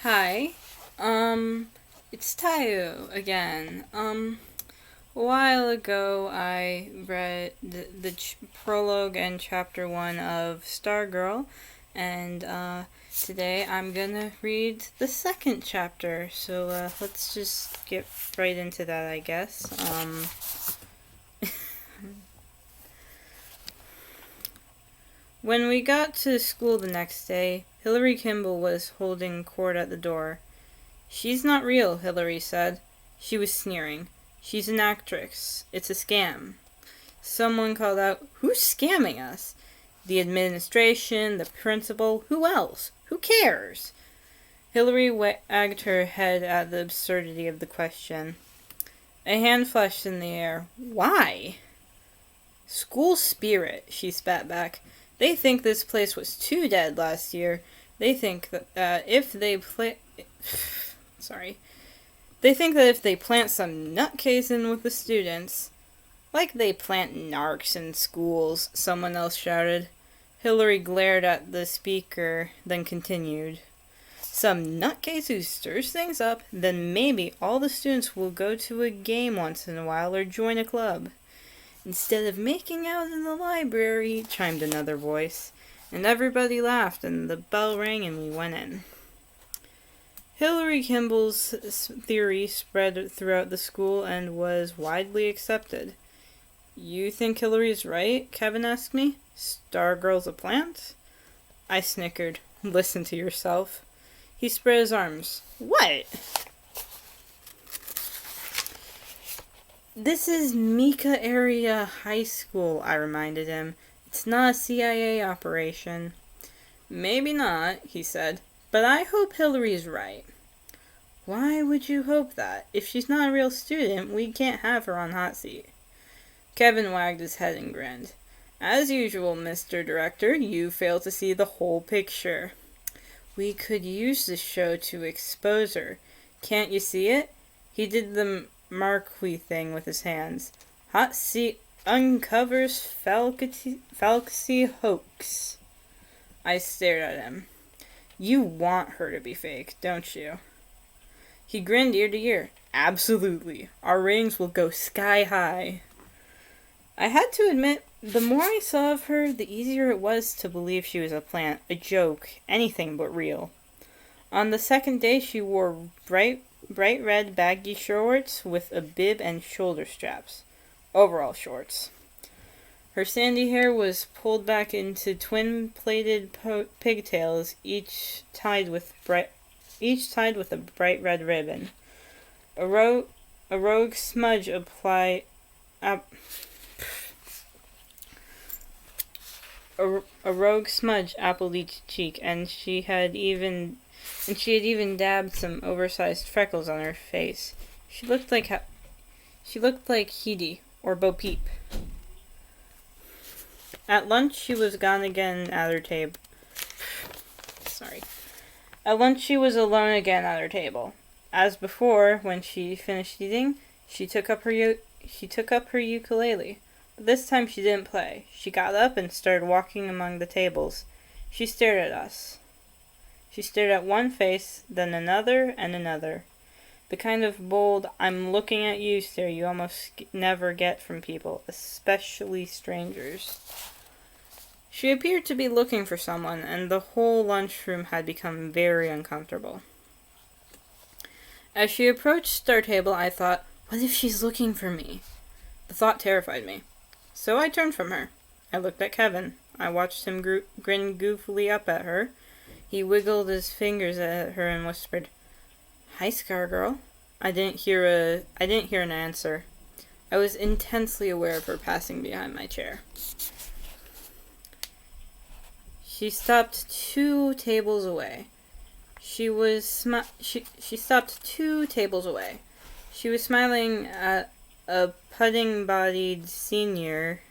Hi. It's Tayo again. A while ago I read the prologue and chapter 1 of Stargirl, and today I'm gonna read the second chapter, so let's just get right into that, I guess. When we got to school the next day, Hillary Kimball was holding court at the door. "She's not real," Hillary said. She was sneering. "She's an actress. It's a scam." Someone called out, "Who's scamming us?" "The administration, the principal, who else? Who cares?" Hillary wagged her head at the absurdity of the question. A hand flashed in the air. "Why?" "School spirit," she spat back. "They think this place was too dead last year. They think that if they They think that if they plant some nutcase in with the students—" "Like they plant narcs in schools," someone else shouted. Hillary glared at the speaker, then continued. "Some nutcase who stirs things up, then maybe all the students will go to a game once in a while or join a club." "Instead of making out in the library," chimed another voice, and everybody laughed and the bell rang and we went in. Hillary Kimball's theory spread throughout the school and was widely accepted. "You think Hillary's right?" Kevin asked me. "Stargirl's a plant?" I snickered. "Listen to yourself." He spread his arms. "What?" "This is Mika Area High School," I reminded him. "It's not a CIA operation." "Maybe not," he said, "but I hope Hillary's right." "Why would you hope that? If she's not a real student, we can't have her on hot seat." Kevin wagged his head and grinned. "As usual, Mr. Director, you fail to see the whole picture." "We could use this show to expose her. Can't you see it?" He did the Marquis thing with his hands. "Hot seat uncovers fallacy hoax." I stared at him. "You want her to be fake, don't you?" He grinned ear to ear. "Absolutely. Our ratings will go sky high." I had to admit, the more I saw of her, the easier it was to believe she was a plant, a joke, anything but real. On the second day, she wore bright red baggy shorts with a bib and shoulder straps. Overall shorts. Her sandy hair was pulled back into twin-plaited pigtails, each tied with a bright red ribbon. A rogue smudge appled each cheek, and she had even dabbed some oversized freckles on her face. She looked like Heidi or Bo Peep. At lunch, she was gone again at her table. At lunch, she was alone again at her table. As before, when she finished eating, she took up her ukulele. But this time she didn't play. She got up and started walking among the tables. She stared at us. She stared at one face, then another and another. The kind of bold, "I'm looking at you" stare you almost never get from people, especially strangers. She appeared to be looking for someone, and the whole lunchroom had become very uncomfortable. As she approached our table, I thought, what if she's looking for me? The thought terrified me. So I turned from her. I looked at Kevin. I watched him grin goofily up at her. He wiggled his fingers at her and whispered, "Hi, Stargirl." I didn't hear an answer. I was intensely aware of her passing behind my chair. She stopped 2 tables away. She stopped 2 tables away. She was smiling at a pudding-bodied senior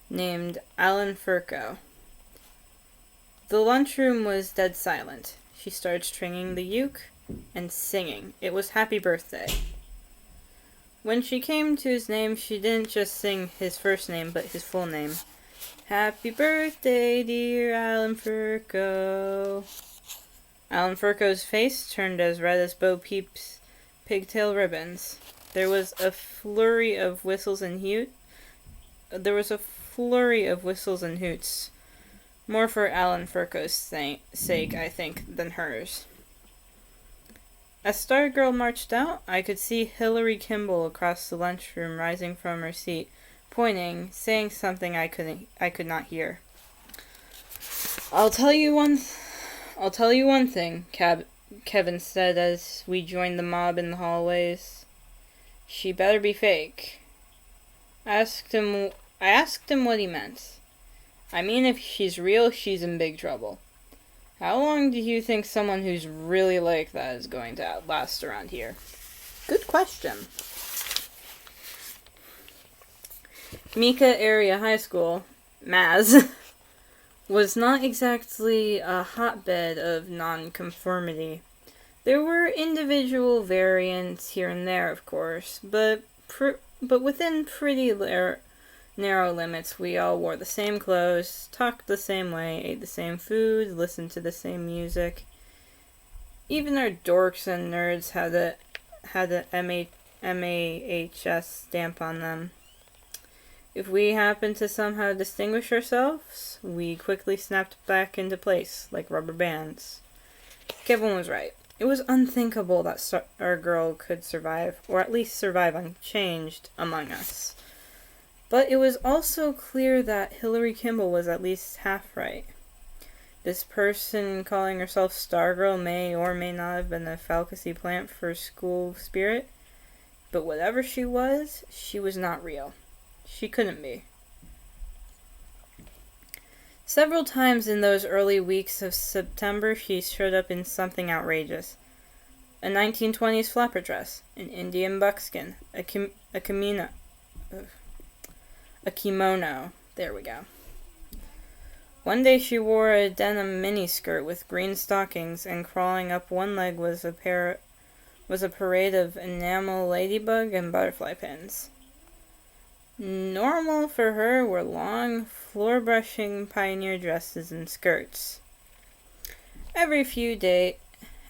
named Alan Furco. The lunchroom was dead silent. She started stringing the uke and singing. It was Happy Birthday. When she came to his name, she didn't just sing his first name, but his full name. "Happy birthday, dear Alan Furco." Alan Furco's face turned as red as Bo Peep's pigtail ribbons. There was a flurry of whistles and hoots. More for Alan Furco's sake, I think, than hers. As Stargirl marched out, I could see Hillary Kimball across the lunchroom rising from her seat, pointing, saying something I could not hear. I'll tell you one thing, Kevin said as we joined the mob in the hallways. She better be fake. I asked him what he meant. I mean, if she's real, she's in big trouble. How long do you think someone who's really like that is going to outlast around here? Good question. Mika Area High School, Maz, was not exactly a hotbed of nonconformity. There were individual variants here and there, of course, but within pretty narrow limits. We all wore the same clothes, talked the same way, ate the same food, listened to the same music. Even our dorks and nerds had a MAHS stamp on them. If we happened to somehow distinguish ourselves, we quickly snapped back into place, like rubber bands. Kevin was right. It was unthinkable that Stargirl could survive, or at least survive unchanged, among us. But it was also clear that Hillary Kimball was at least half right. This person calling herself Stargirl may or may not have been a fallacy plant for school spirit, but whatever she was not real. She couldn't be. Several times in those early weeks of September, she showed up in something outrageous. A 1920s flapper dress, an Indian buckskin, a kimono. There we go. One day she wore a denim miniskirt with green stockings, and crawling up one leg was a parade of enamel ladybug and butterfly pins. Normal for her were long, floor-brushing pioneer dresses and skirts. Every few days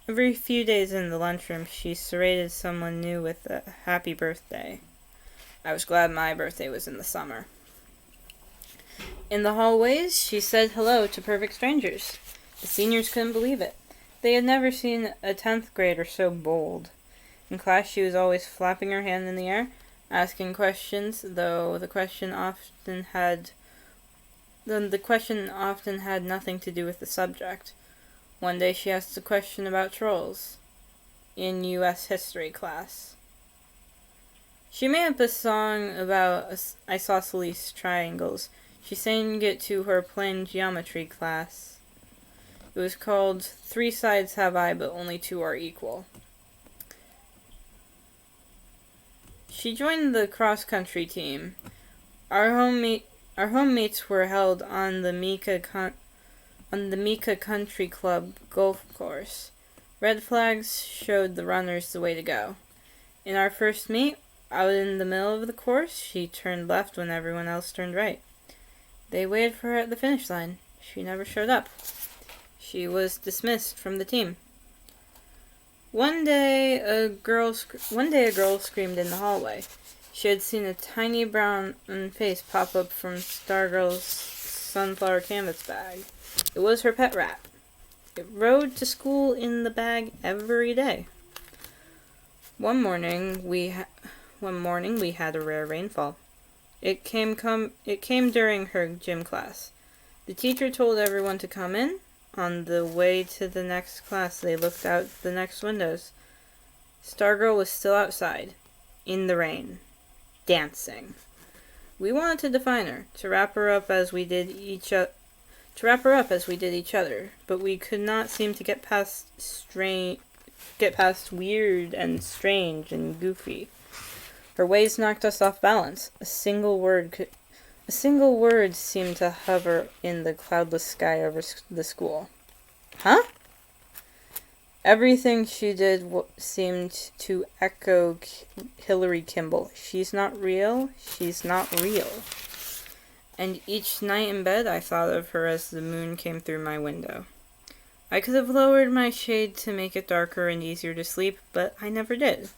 in the lunchroom, she serrated someone new with a happy birthday. I was glad my birthday was in the summer. In the hallways, she said hello to perfect strangers. The seniors couldn't believe it. They had never seen a 10th grader so bold. In class, she was always flapping her hand in the air, asking questions, though the question often had nothing to do with the subject. One day she asked a question about trolls in U.S. history class. She made up a song about isosceles triangles. She sang it to her plane geometry class. It was called Three Sides Have I, but Only Two Are Equal. She joined the cross-country team. Our home meets were held on the Mika Country Club golf course. Red flags showed the runners the way to go. In our first meet, out in the middle of the course, she turned left when everyone else turned right. They waited for her at the finish line. She never showed up. She was dismissed from the team. One day a girl screamed in the hallway. She had seen a tiny brown face pop up from Stargirl's sunflower canvas bag. It was her pet rat. It rode to school in the bag every day. One morning we had a rare rainfall. It came during her gym class. The teacher told everyone to come in. On the way to the next class, they looked out the next windows. Stargirl was still outside, in the rain, dancing. We wanted to define her, to wrap her up as we did each other, but we could not seem to get past weird and strange and goofy. Her ways knocked us off balance. A single word seemed to hover in the cloudless sky over the school. Huh? Everything she did seemed to echo Hillary Kimball. She's not real. She's not real. And each night in bed, I thought of her as the moon came through my window. I could have lowered my shade to make it darker and easier to sleep, but I never did.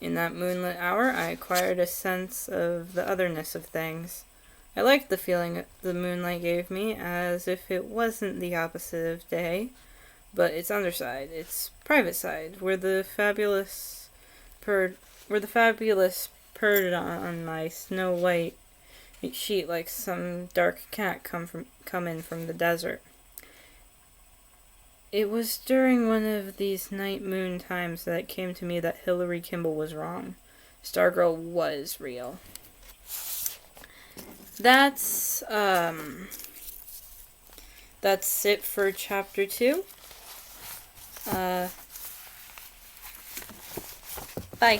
In that moonlit hour, I acquired a sense of the otherness of things. I liked the feeling the moonlight gave me, as if it wasn't the opposite of day, but its underside, its private side, where the fabulous purred on my snow white sheet like some dark cat come in from the desert. It was during one of these night moon times that it came to me that Hillary Kimball was wrong. Stargirl was real. That's it for chapter 2. Bye.